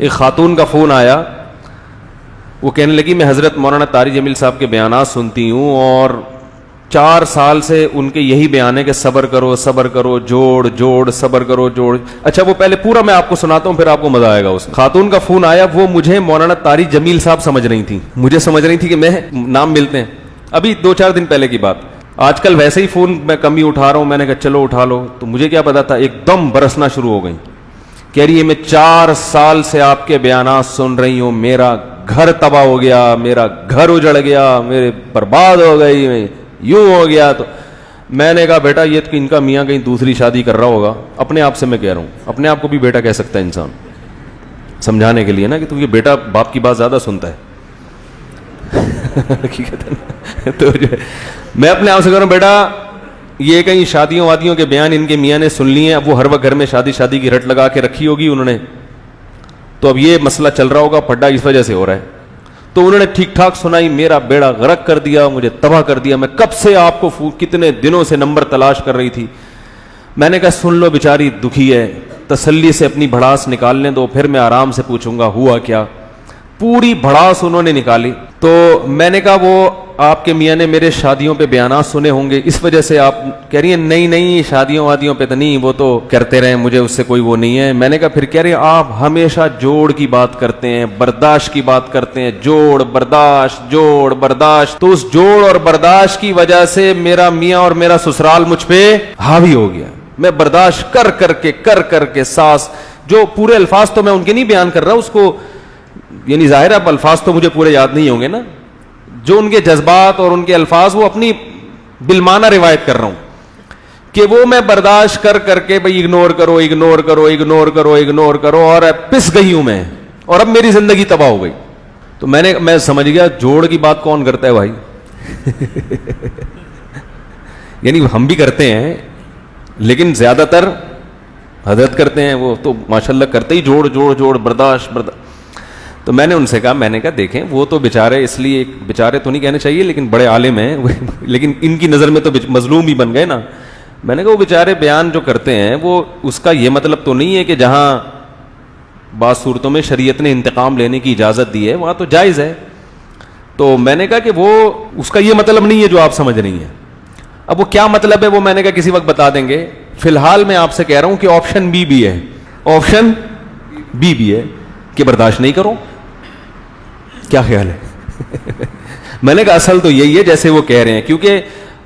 ایک خاتون کا فون آیا, وہ کہنے لگی میں حضرت مولانا طاری جمیل صاحب کے بیانات سنتی ہوں اور 4 سال سے ان کے یہی بیان ہے کہ صبر کرو صبر کرو, جوڑ جوڑ, صبر کرو جوڑ. اچھا وہ پہلے پورا میں آپ کو سناتا ہوں, پھر آپ کو مزہ آئے گا. اس خاتون کا فون آیا, وہ مجھے مولانا طاری جمیل صاحب سمجھ رہی تھی, مجھے سمجھ رہی تھی کہ میں نام ملتے ہیں, ابھی 2-4 دن پہلے کی بات. آج کل ویسے ہی فون میں کم ہی اٹھا رہا ہوں, میں نے کہا چلو اٹھا لو. تو مجھے کیا پتا تھا, ایک دم برسنا شروع ہو گئی. کہہ رہی ہے میں 4 سال سے آپ کے بیانات سن رہی ہوں, میرا گھر تباہ ہو گیا, میرا گھر اجڑ گیا, میرے برباد ہو گئی, میں یوں ہو گیا. تو میں نے کہا بیٹا یہ تو ان کا میاں کہیں دوسری شادی کر رہا ہوگا. اپنے آپ سے میں کہہ رہا ہوں, اپنے آپ کو بھی بیٹا کہہ سکتا ہے انسان, سمجھانے کے لیے نا, کہ تو یہ بیٹا باپ کی بات زیادہ سنتا ہے. تو میں اپنے آپ سے کہہ رہا ہوں بیٹا یہ کہیں شادیوں وادیوں کے بیان ان کے میاں نے سن لیے ہیں, اب وہ ہر وقت گھر میں شادی کی رٹ لگا کے رکھی ہوگی انہوں نے, تو اب یہ مسئلہ چل رہا ہوگا, پھڈا اس وجہ سے ہو رہا ہے. تو انہوں نے ٹھیک ٹھاک سنائی, میرا بیڑا غرق کر دیا, مجھے تباہ کر دیا. میں کب سے آپ کو کتنے دنوں سے نمبر تلاش کر رہی تھی. میں نے کہا سن لو, بیچاری دکھی ہے, تسلی سے اپنی بھڑاس نکالنے دو, پھر میں آرام سے پوچھوں گا ہوا کیا. پوری بھڑاس انہوں نے نکالی. تو میں نے کہا وہ آپ کے میاں نے میرے شادیوں پہ بیانات سنے ہوں گے, اس وجہ سے آپ کہہ رہی ہیں نہیں شادیوں وادیوں پہ تو نہیں, وہ تو کرتے رہے, مجھے اس سے کوئی وہ نہیں ہے. میں نے کہا پھر کہہ رہے ہیں آپ ہمیشہ جوڑ کی بات کرتے ہیں, برداشت کی بات کرتے ہیں, جوڑ برداشت. تو اس جوڑ اور برداشت کی وجہ سے میرا میاں اور میرا سسرال مجھ پہ حاوی ہو گیا. میں برداشت کر کے ساس, جو پورے الفاظ تو میں ان کے نہیں بیان کر رہا, اس کو یعنی ظاہر اب الفاظ تو مجھے پورے یاد نہیں ہوں گے نا, جو ان کے جذبات اور ان کے الفاظ وہ اپنی بالمعنی روایت کر رہا ہوں, کہ وہ میں برداشت کر کے بھئی اگنور کرو اور پس گئی ہوں میں, اور اب میری زندگی تباہ ہو گئی. تو میں سمجھ گیا جوڑ کی بات کون کرتا ہے بھائی. یعنی ہم بھی کرتے ہیں لیکن زیادہ تر حضرت کرتے ہیں, وہ تو ماشاءاللہ کرتے ہی جوڑ برداشت. تو میں نے ان سے کہا, میں نے کہا دیکھیں وہ تو بیچارے, اس لیے بیچارے تو نہیں کہنے چاہیے لیکن بڑے عالم ہیں, لیکن ان کی نظر میں تو مظلوم ہی بن گئے نا. میں نے کہا وہ بیچارے بیان جو کرتے ہیں وہ اس کا یہ مطلب تو نہیں ہے کہ جہاں بعض صورتوں میں شریعت نے انتقام لینے کی اجازت دی ہے وہاں تو جائز ہے. تو میں نے کہا کہ وہ اس کا یہ مطلب نہیں ہے جو آپ سمجھ رہی ہیں. اب وہ کیا مطلب ہے وہ میں نے کہا کسی وقت بتا دیں گے. فی الحال میں آپ سے کہہ رہا ہوں کہ آپشن بی بھی ہے, آپشن بی بھی ہے کہ برداشت نہیں کرو. کیا خیال ہے؟ میں نے کہا اصل تو یہی ہے جیسے وہ کہہ رہے ہیں, کیونکہ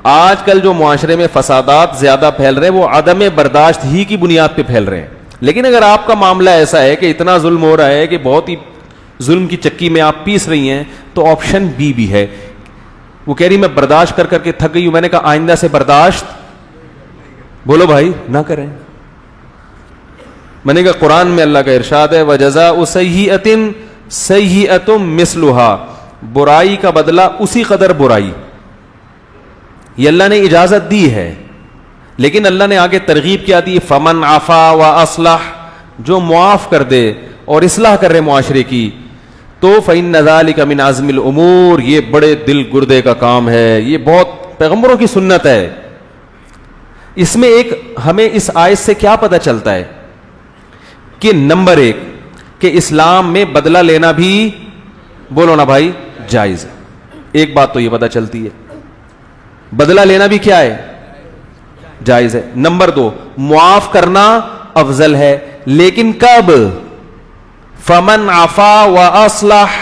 آج کل جو معاشرے میں فسادات زیادہ پھیل رہے ہیں وہ عدم برداشت ہی کی بنیاد پہ پھیل رہے ہیں. لیکن اگر آپ کا معاملہ ایسا ہے کہ اتنا ظلم ہو رہا ہے کہ بہت ہی ظلم کی چکی میں آپ پیس رہی ہیں, تو آپشن بی بھی ہے. وہ کہہ رہی میں برداشت کر کے تھک گئی ہوں. میں نے کہا آئندہ سے برداشت بولو بھائی نہ کریں. میں نے کہا قرآن میں اللہ کا ارشاد ہے وَجَزَاءُ سَيِّئَةٍ سَيِّئَةٌ مِثْلُهَا, برائی کا بدلہ اسی قدر برائی. یہ اللہ نے اجازت دی ہے, لیکن اللہ نے آگے ترغیب کیا دی, فمن عفا وَأَصْلَحَ, جو معاف کر دے اور اصلاح کر رہے معاشرے کی, تو فَإِنَّ ذَلِكَ مِنْ عَزْمِ الْأُمُورِ, یہ بڑے دل گردے کا کام ہے, یہ بہت پیغمبروں کی سنت ہے. اس میں ایک ہمیں اس آیت سے کیا پتہ چلتا ہے کہ نمبر 1 کہ اسلام میں بدلہ لینا بھی بولو نا بھائی جائز ہے. ایک بات تو یہ پتہ چلتی ہے, بدلہ لینا بھی کیا ہے جائز ہے. نمبر 2 معاف کرنا افضل ہے, لیکن کب؟ فمن عفا واصلح,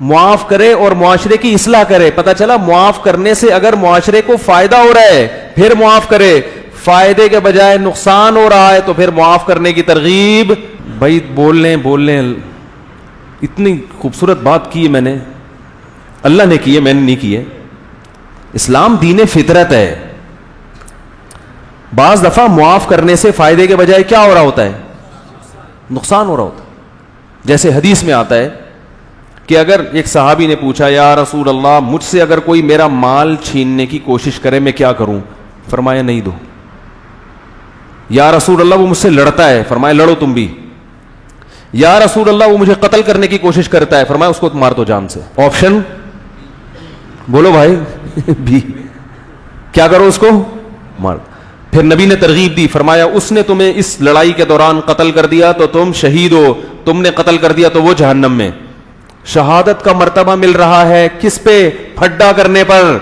معاف کرے اور معاشرے کی اصلاح کرے. پتہ چلا معاف کرنے سے اگر معاشرے کو فائدہ ہو رہا ہے پھر معاف کرے, فائدے کے بجائے نقصان ہو رہا ہے تو پھر معاف کرنے کی ترغیب. بھائی بول لیں, اتنی خوبصورت بات کی ہے میں نے, اللہ نے کی ہے, میں نے نہیں کی ہے. اسلام دین فطرت ہے. بعض دفعہ معاف کرنے سے فائدے کے بجائے کیا ہو رہا ہوتا ہے, نقصان ہو رہا ہوتا ہے. جیسے حدیث میں آتا ہے کہ اگر ایک صحابی نے پوچھا یا رسول اللہ مجھ سے اگر کوئی میرا مال چھیننے کی کوشش کرے میں کیا کروں؟ فرمایا نہیں دو. یا رسول اللہ وہ مجھ سے لڑتا ہے, فرمایا لڑو تم بھی. یا رسول اللہ وہ مجھے قتل کرنے کی کوشش کرتا ہے, فرمایا اس کو مار دو جان سے. آپشن بولو بھائی بھی, کیا کرو اس کو مار. پھر نبی نے ترغیب دی, فرمایا اس نے تمہیں اس لڑائی کے دوران قتل کر دیا تو تم شہید ہو, تم نے قتل کر دیا تو وہ جہنم میں. شہادت کا مرتبہ مل رہا ہے کس پہ؟ پھڈا کرنے پر.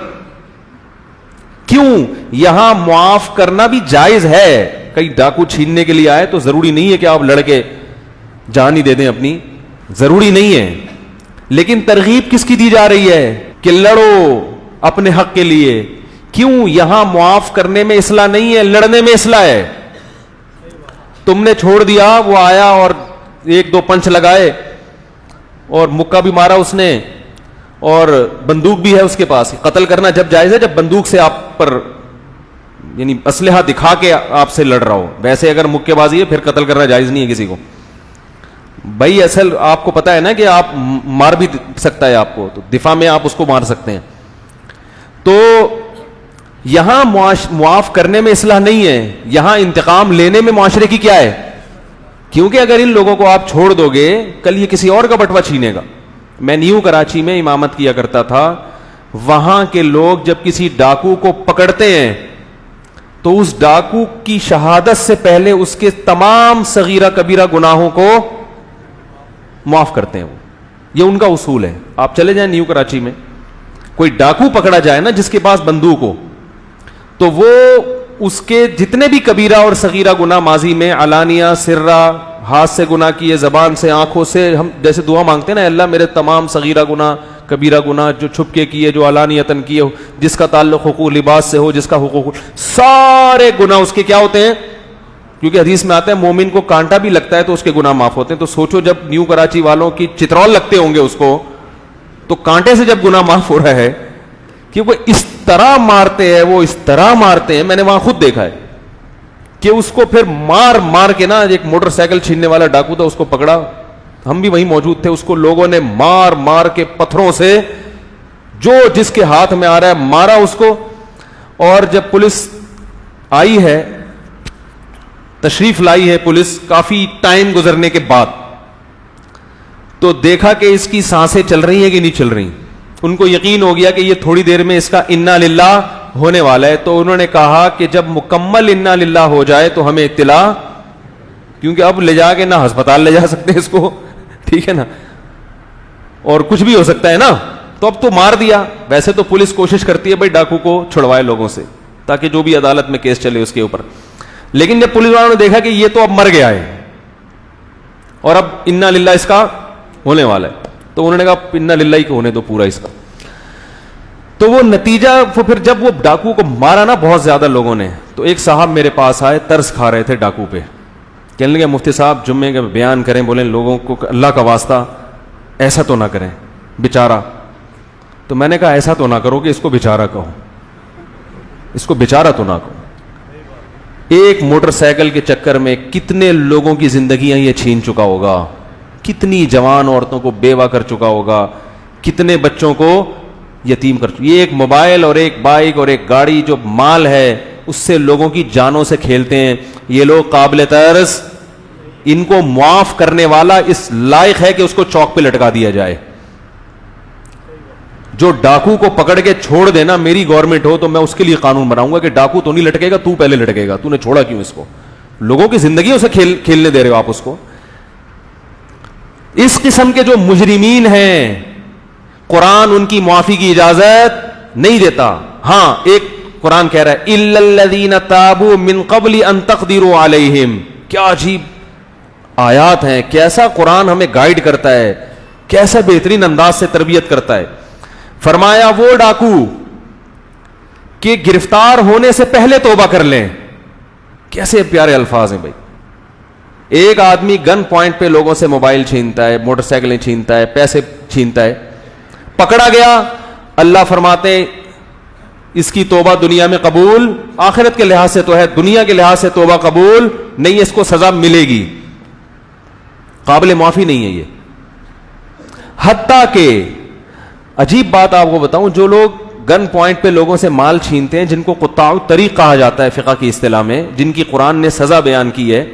کیوں؟ یہاں معاف کرنا بھی جائز ہے. کئی ڈاکو چھیننے کے لیے آئے تو ضروری نہیں ہے کہ آپ لڑکے جان ہی دے دیں اپنی, ضروری نہیں ہے. لیکن ترغیب کس کی دی جا رہی ہے کہ لڑو اپنے حق کے لیے. کیوں؟ یہاں معاف کرنے میں اصلاح نہیں ہے, لڑنے میں اصلاح ہے. تم نے چھوڑ دیا, وہ آیا اور ایک دو پنچ لگائے اور مکہ بھی مارا اس نے, اور بندوق بھی ہے اس کے پاس. قتل کرنا جب جائز ہے جب بندوق سے آپ پر یعنی اسلحہ دکھا کے آپ سے لڑ رہا ہو. ویسے اگر مکے بازی ہے پھر قتل کرنا جائز نہیں ہے کسی کو. بھائی اصل آپ کو پتا ہے نا کہ آپ مار بھی سکتا ہے آپ کو, تو دفاع میں آپ اس کو مار سکتے ہیں. تو یہاں معاف کرنے میں اصلاح نہیں ہے, یہاں انتقام لینے میں معاشرے کی کیا ہے. کیونکہ اگر ان لوگوں کو آپ چھوڑ دو گے کل یہ کسی اور کا بٹوا چھینے گا. میں نیو کراچی میں امامت کیا کرتا تھا, وہاں کے لوگ جب کسی ڈاکو کو پکڑتے ہیں تو اس ڈاکو کی شہادت سے پہلے اس کے تمام صغیرہ کبیرہ گناہوں کو معاف کرتے ہیں. یہ ان کا اصول ہے. آپ چلے جائیں نیو کراچی میں, کوئی ڈاکو پکڑا جائے نا جس کے پاس بندوق ہو, تو وہ اس کے جتنے بھی کبیرہ اور صغیرہ گناہ ماضی میں علانیہ سرہ, ہاتھ سے گناہ کیے, زبان سے, آنکھوں سے, ہم جیسے دعا مانگتے ہیں نا اللہ میرے تمام صغیرہ گناہ کبیرہ گناہ جو چھپ کے کیے, جو علانیتاً کیے, جس کا تعلق حقوق لباس سے ہو, جس کا حقوق, سارے گناہ اس کے کیا ہوتے ہیں. کیونکہ حدیث میں آتا ہے مومن کو کانٹا بھی لگتا ہے تو اس کے گناہ معاف ہوتے ہیں. تو سوچو جب نیو کراچی والوں کی چترول لگتے ہوں گے اس کو, تو کانٹے سے جب گناہ معاف ہو رہا ہے کہ وہ اس طرح مارتے ہیں, وہ اس طرح مارتے ہیں. میں نے وہاں خود دیکھا ہے کہ اس کو پھر مار مار کے نا, ایک موٹر سائیکل چھیننے والا ڈاکو تھا, اس کو پکڑا, ہم بھی وہیں موجود تھے, اس کو لوگوں نے مار مار کے پتھروں سے جو جس کے ہاتھ میں آ رہا ہے مارا اس کو. اور جب پولیس آئی ہے, تشریف لائی ہے پولیس کافی ٹائم گزرنے کے بعد, تو دیکھا کہ اس کی سانسیں چل رہی ہیں کہ نہیں چل رہی. ان کو یقین ہو گیا کہ یہ تھوڑی دیر میں اس کا انا للہ ہونے والا ہے. تو انہوں نے کہا کہ جب مکمل انا للہ ہو جائے تو ہمیں اطلاع, کیونکہ اب لے جا کے نہ ہسپتال لے جا سکتے اس کو, ٹھیک ہے نا, اور کچھ بھی ہو سکتا ہے نا. تو اب تو مار دیا. ویسے تو پولیس کوشش کرتی ہے بھائی ڈاکو کو چھڑوائے لوگوں سے, تاکہ جو بھی عدالت میں کیس چلے اس کے اوپر. لیکن جب پولیس والوں نے دیکھا کہ یہ تو اب مر گیا ہے اور اب انا للہ اس کا ہونے والا ہے, تو انہوں نے کہا انا للہ ہی ہونے دو پورا اس کا. تو وہ نتیجہ پھر جب وہ ڈاکو کو مارا نا بہت زیادہ لوگوں نے, تو ایک صاحب میرے پاس آئے, ترس کھا رہے تھے ڈاکو پہ. کہنے لگے مفتی صاحب جمعے کا بیان کریں, بولیں لوگوں کو اللہ کا واسطہ ایسا تو نہ کریں بیچارہ. تو میں نے کہا ایسا تو نہ کرو کہ اس کو بیچارہ کہو, اس کو بیچارہ تو نہ کہو. ایک موٹر سائیکل کے چکر میں کتنے لوگوں کی زندگیاں یہ چھین چکا ہوگا, کتنی جوان عورتوں کو بیوہ کر چکا ہوگا, کتنے بچوں کو یتیم کر چکا. یہ ایک موبائل اور ایک بائک اور ایک گاڑی جو مال ہے اس سے لوگوں کی جانوں سے کھیلتے ہیں. یہ لوگ قابل ترس, ان کو معاف کرنے والا اس لائق ہے کہ اس کو چوک پہ لٹکا دیا جائے. جو ڈاکو کو پکڑ کے چھوڑ دینا, میری گورنمنٹ ہو تو میں اس کے لیے قانون بناؤں گا کہ ڈاکو تو نہیں لٹکے گا, تو پہلے لٹکے گا. تو نے چھوڑا کیوں اس کو؟ لوگوں کی زندگیوں سے کھیلنے دے رہے ہو آپ اس کو. اس قسم کے جو مجرمین ہیں قرآن ان کی معافی کی اجازت نہیں دیتا. ہاں ایک قرآن کہہ رہا ہے الا الذین تابوا من قبل ان تقدروا علیہم. کیا عجیب آیات ہیں, کیسا قرآن ہمیں گائیڈ کرتا ہے, کیسا بہترین انداز سے تربیت کرتا ہے. فرمایا وہ ڈاکو کہ گرفتار ہونے سے پہلے توبہ کر لیں. کیسے پیارے الفاظ ہیں بھائی. ایک آدمی گن پوائنٹ پہ لوگوں سے موبائل چھینتا ہے, موٹر سائیکلیں چھینتا ہے, پیسے چھینتا ہے, پکڑا گیا. اللہ فرماتے ہیں اس کی توبہ دنیا میں قبول, آخرت کے لحاظ سے تو ہے, دنیا کے لحاظ سے توبہ قبول نہیں, اس کو سزا ملے گی, قابل معافی نہیں ہے یہ. حتیٰ کہ عجیب بات آپ کو بتاؤں, جو لوگ گن پوائنٹ پہ لوگوں سے مال چھینتے ہیں, جن کو قطاع الطریق کہا جاتا ہے فقہ کی اصطلاح میں, جن کی قرآن نے سزا بیان کی ہے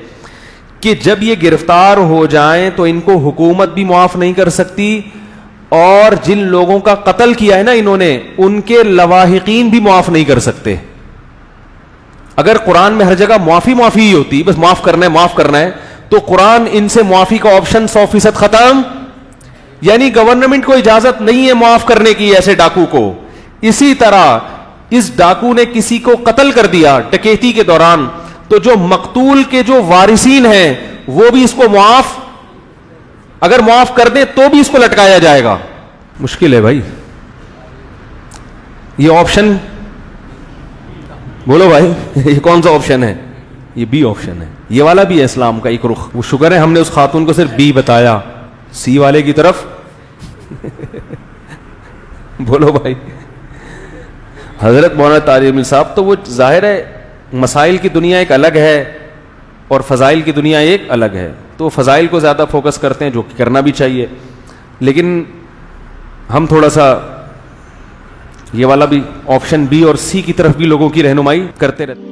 کہ جب یہ گرفتار ہو جائیں تو ان کو حکومت بھی معاف نہیں کر سکتی, اور جن لوگوں کا قتل کیا ہے نا انہوں نے, ان کے لواحقین بھی معاف نہیں کر سکتے. اگر قرآن میں ہر جگہ معافی ہی ہوتی, بس معاف کرنا ہے معاف کرنا ہے, تو قرآن ان سے معافی کا آپشن 100% ختم. یعنی گورنمنٹ کو اجازت نہیں ہے معاف کرنے کی ایسے ڈاکو کو. اسی طرح اس ڈاکو نے کسی کو قتل کر دیا ڈکیتی کے دوران, تو جو مقتول کے جو وارثین ہیں وہ بھی اس کو اگر معاف کر دیں تو بھی اس کو لٹکایا جائے گا. مشکل ہے بھائی. یہ آپشن بولو بھائی, یہ کون سا آپشن ہے؟ یہ بی آپشن ہے. یہ والا بھی ہے اسلام کا ایک رخ. وہ شکر ہے ہم نے اس خاتون کو صرف بی بتایا, سی والے کی طرف بولو بھائی. حضرت مولانا طارق امین صاحب, تو وہ ظاہر ہے مسائل کی دنیا ایک الگ ہے اور فضائل کی دنیا ایک الگ ہے. تو فضائل کو زیادہ فوکس کرتے ہیں, جو کہ کرنا بھی چاہیے, لیکن ہم تھوڑا سا یہ والا بھی آپشن بی اور سی کی طرف بھی لوگوں کی رہنمائی کرتے رہتے ہیں.